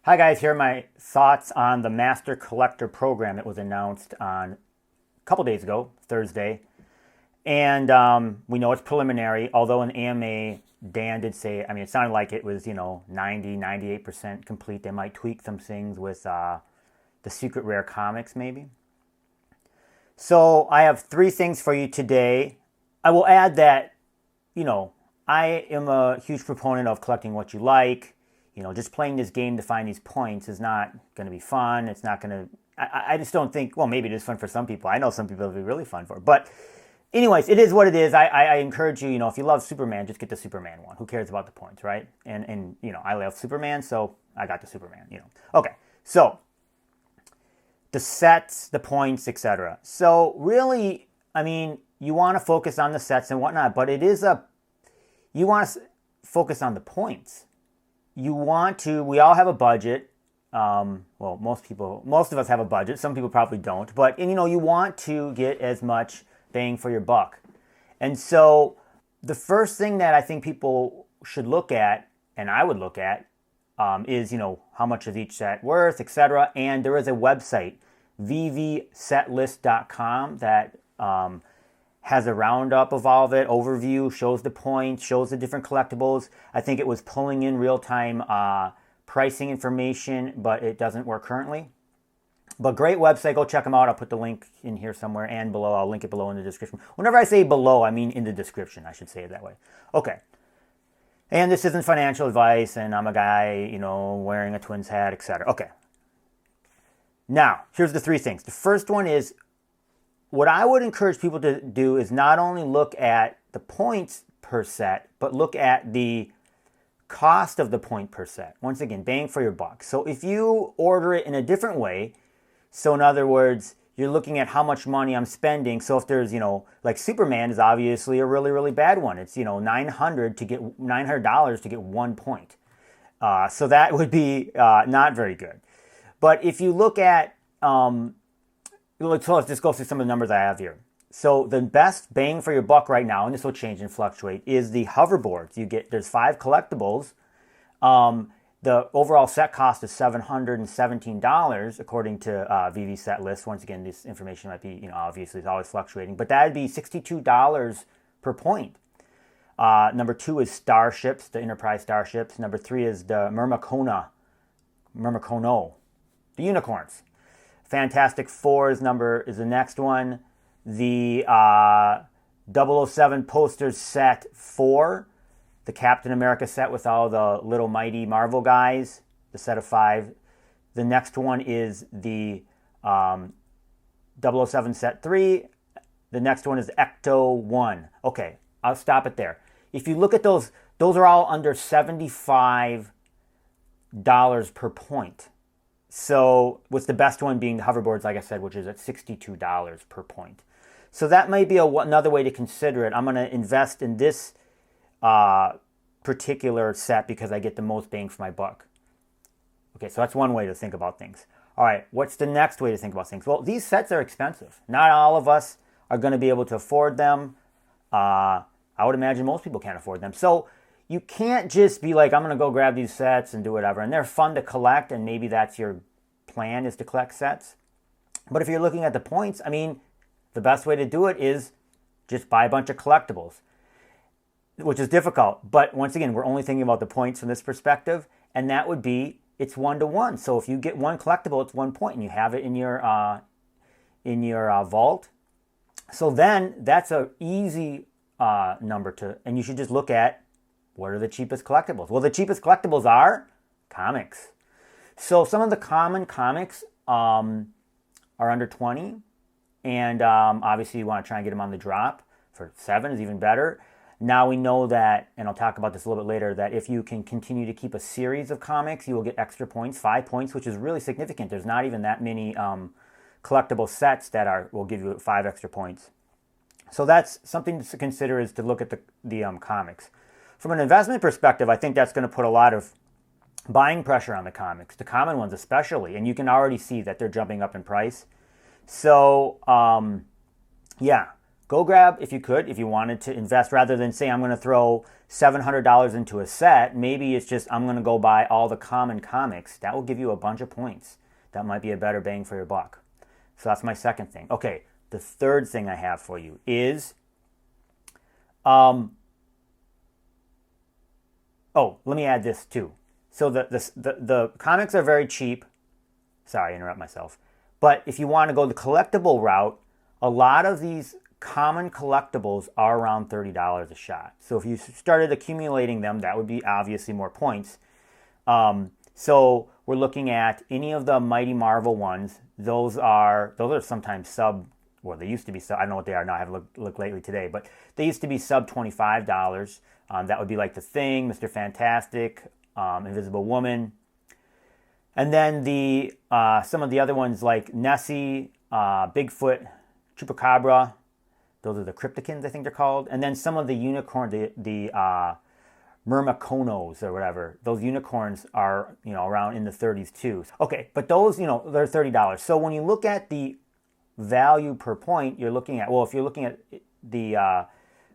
Hi guys, here are my thoughts on the Master Collector Program that was announced on a couple days ago, Thursday. And we know it's preliminary, although in AMA, Dan did say, it sounded like it was, 98% complete. They might tweak some things with the secret rare comics maybe. So I have three things for you today. I will add that, I am a huge proponent of collecting what you like. Just playing this game to find these points is not going to be fun. It's not going to, I just don't think, well, maybe it is fun for some people. I know some people it'll be really fun for. But anyways, it is what it is. I encourage you, if you love Superman, just get the Superman one. Who cares about the points, right? And I love Superman, so I got the Superman, Okay, so the sets, the points, etc. So really, you want to focus on the sets and whatnot, but you want to focus on the points. We all have a budget. Most of us have a budget. Some people probably don't. But, you want to get as much bang for your buck. And so the first thing that I think people should look at, and I would look at, is, how much is each set worth, etc. And there is a website, vevesetlist.com, that has a roundup of all of it, overview, shows the points, shows the different collectibles. I think it was pulling in real-time pricing information, but it doesn't work currently. But great website, go check them out. I'll put the link in here somewhere and below. I'll link it below in the description. Whenever I say below, I mean in the description. I should say it that way. Okay. And this isn't financial advice, and I'm a guy, wearing a Twins hat, etc. Okay. Now, here's the three things. The first one is, what I would encourage people to do is not only look at the points per set, but look at the cost of the point per set. Once again, bang for your buck. So if you order it in a different way, so in other words, you're looking at how much money I'm spending. So if there's, like Superman is obviously a really, really bad one. It's, $900 to get 1 point. So that would be not very good. But if you look at, let's just go through some of the numbers I have here. So the best bang for your buck right now, and this will change and fluctuate, is the hoverboards. There's 5 collectibles. The overall set cost is $717 according to Veve Set List. Once again, this information might be, obviously it's always fluctuating, but that would be $62 per point. Number 2 is Starships, the Enterprise Starships. Number 3 is the Mermacono, the unicorns. Fantastic Four is the next one. The 007 posters set 4. The Captain America set with all the little mighty Marvel guys, the set of 5. The next one is the 007 set 3. The next one is Ecto 1. Okay, I'll stop it there. If you look at those are all under $75 per point. So with the best one being the hoverboards, like I said, which is at $62 per point. So that might be another way to consider it. I'm going to invest in this particular set because I get the most bang for my buck. Okay, so that's one way to think about things. All right, what's the next way to think about things? Well, these sets are expensive. Not all of us are going to be able to afford them. I would imagine most people can't afford them. So you can't just be like, I'm going to go grab these sets and do whatever. And they're fun to collect, and maybe that's your plan, is to collect sets. But if you're looking at the points, the best way to do it is just buy a bunch of collectibles, which is difficult. But once again, we're only thinking about the points from this perspective, and that would be, it's 1-to-1. So if you get one collectible, it's 1 point, and you have it in your vault. So then that's an easy number and you should just look at, what are the cheapest collectibles? Well, the cheapest collectibles are comics. So some of the common comics are under 20, and obviously you want to try and get them on the drop. For 7 is even better. Now we know that, and I'll talk about this a little bit later, that if you can continue to keep a series of comics, you will get extra points, 5 points, which is really significant. There's not even that many collectible sets that will give you 5 extra points. So that's something to consider, is to look at the comics. From an investment perspective, I think that's going to put a lot of buying pressure on the comics, the common ones especially, and you can already see that they're jumping up in price. So, yeah, go grab, if you wanted to invest, rather than say I'm going to throw $700 into a set. Maybe it's just I'm going to go buy all the common comics. That will give you a bunch of points. That might be a better bang for your buck. So that's my second thing. Okay, the third thing I have for you is, let me add this too. So the comics are very cheap. Sorry, I interrupt myself. But if you want to go the collectible route, a lot of these common collectibles are around $30 a shot. So if you started accumulating them, that would be obviously more points. So we're looking at any of the Mighty Marvel ones. Those are sometimes they used to be sub, I don't know what they are now, I haven't looked lately today, but they used to be sub $25. That would be like The Thing, Mr. Fantastic, Invisible Woman. And then some of the other ones like Nessie, Bigfoot, Chupacabra. Those are the Crypticans, I think they're called. And then some of the unicorn, the Myrmeconos or whatever. Those unicorns are, around in the 30s too. Okay, but those, they're $30. So when you look at the value per point, you're looking at, if you're looking at the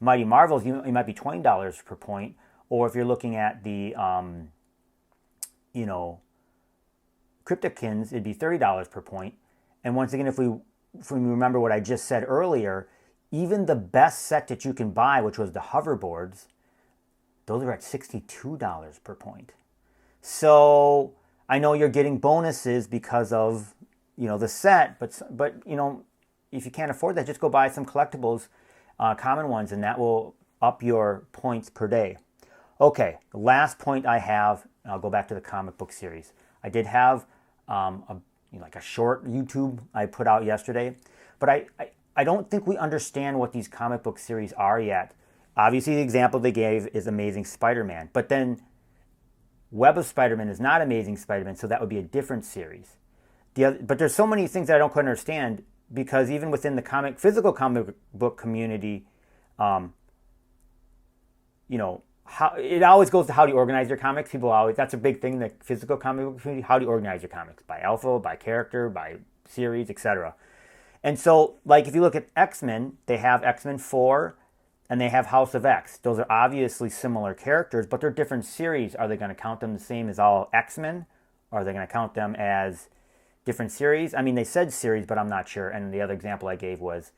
Mighty Marvels, it might be $20 per point. Or if you're looking at the, Crypticans, it'd be $30 per point. And once again, if we remember what I just said earlier, even the best set that you can buy, which was the hoverboards, those are at $62 per point. So I know you're getting bonuses because of, the set, but if you can't afford that, just go buy some collectibles, common ones, and that will up your points per day. Okay, the last point I have, and I'll go back to the comic book series. I did have a short YouTube I put out yesterday, but I don't think we understand what these comic book series are yet. Obviously, the example they gave is Amazing Spider-Man, but then Web of Spider-Man is not Amazing Spider-Man, so that would be a different series. But there's so many things that I don't quite understand, because even within the physical comic book community, how it always goes to how do you organize your comics. That's a big thing in the physical comic book community. How do you organize your comics? By alpha, by character, by series, etc. And so, like, if you look at X-Men, they have X-Men 4 and they have House of X. Those are obviously similar characters, but they're different series. Are they going to count them the same as all X-Men? Or are they going to count them as different series? I mean, they said series, but I'm not sure. And the other example I gave was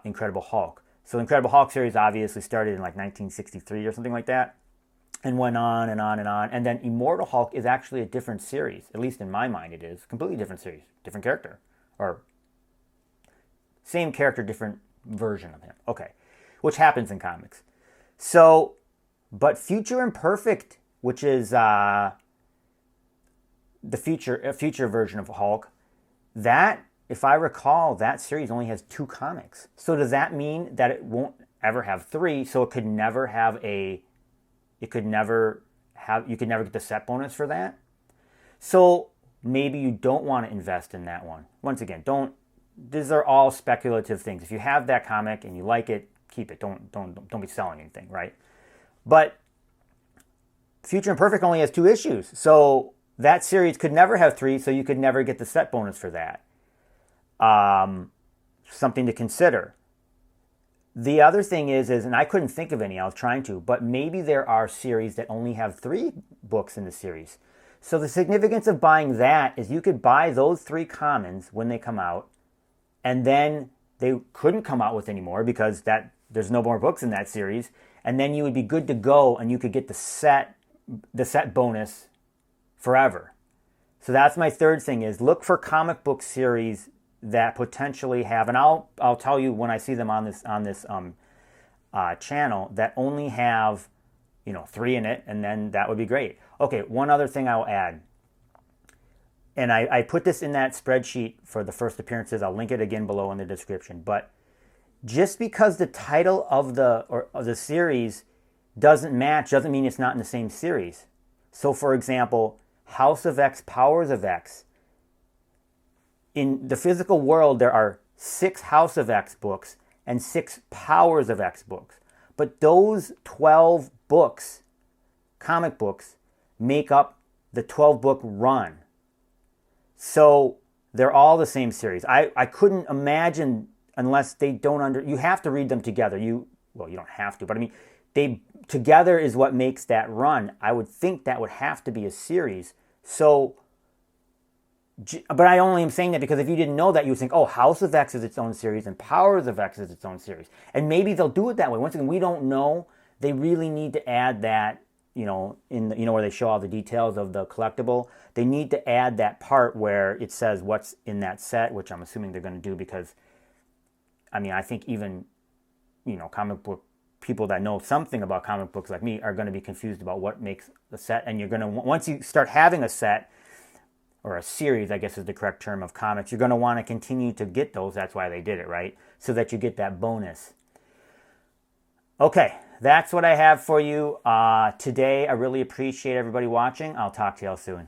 Incredible Hulk. So Incredible Hulk series obviously started in like 1963 or something like that, and went on and on and on. And then Immortal Hulk is actually a different series. At least in my mind it is. Completely different series. Different character. Or same character, different version of him. Okay. Which happens in comics. So, but Future Imperfect, which is the future version of Hulk, that, if I recall, that series only has 2 comics. So does that mean that it won't ever have 3? So you could never get the set bonus for that? So maybe you don't want to invest in that one. Once again, these are all speculative things. If you have that comic and you like it, keep it. Don't be selling anything, right? But Future Imperfect only has 2 issues. So that series could never have 3, so you could never get the set bonus for that. Something to consider. The other thing is, and I couldn't think of any, I was trying to, but maybe there are series that only have 3 books in the series. So the significance of buying that is you could buy those 3 commons when they come out, and then they couldn't come out with any more because there's no more books in that series, and then you would be good to go and you could get the set bonus forever. So that's my third thing, is look for comic book series that potentially have, and I'll tell you when I see them on this channel, that only have 3 in it, and then that would be great. Okay, one other thing I'll add, and I put this in that spreadsheet for the first appearances. I'll link it again below in the description. But just because the title of the series doesn't match doesn't mean it's not in the same series. So, for example, House of X, Powers of X. In the physical world, there are 6 House of X books and 6 Powers of X books. But those 12 books, comic books, make up the 12-book run. So they're all the same series. I couldn't imagine, unless they don't you have to read them together. You don't have to, but I mean, they together is what makes that run. I would think that would have to be a series. So, but I only am saying that because if you didn't know that, you would think, oh, House of X is its own series and Powers of X is its own series. And maybe they'll do it that way. Once again, we don't know. They really need to add that, in the, where they show all the details of the collectible. They need to add that part where it says what's in that set, which I'm assuming they're going to do because, I mean, I think even, comic book people that know something about comic books like me are going to be confused about what makes the set. And you're going to, once you start having a set, or a series, I guess is the correct term, of comics, you're going to want to continue to get those. That's why they did it, right? So that you get that bonus. Okay, that's what I have for you today. I really appreciate everybody watching. I'll talk to y'all soon.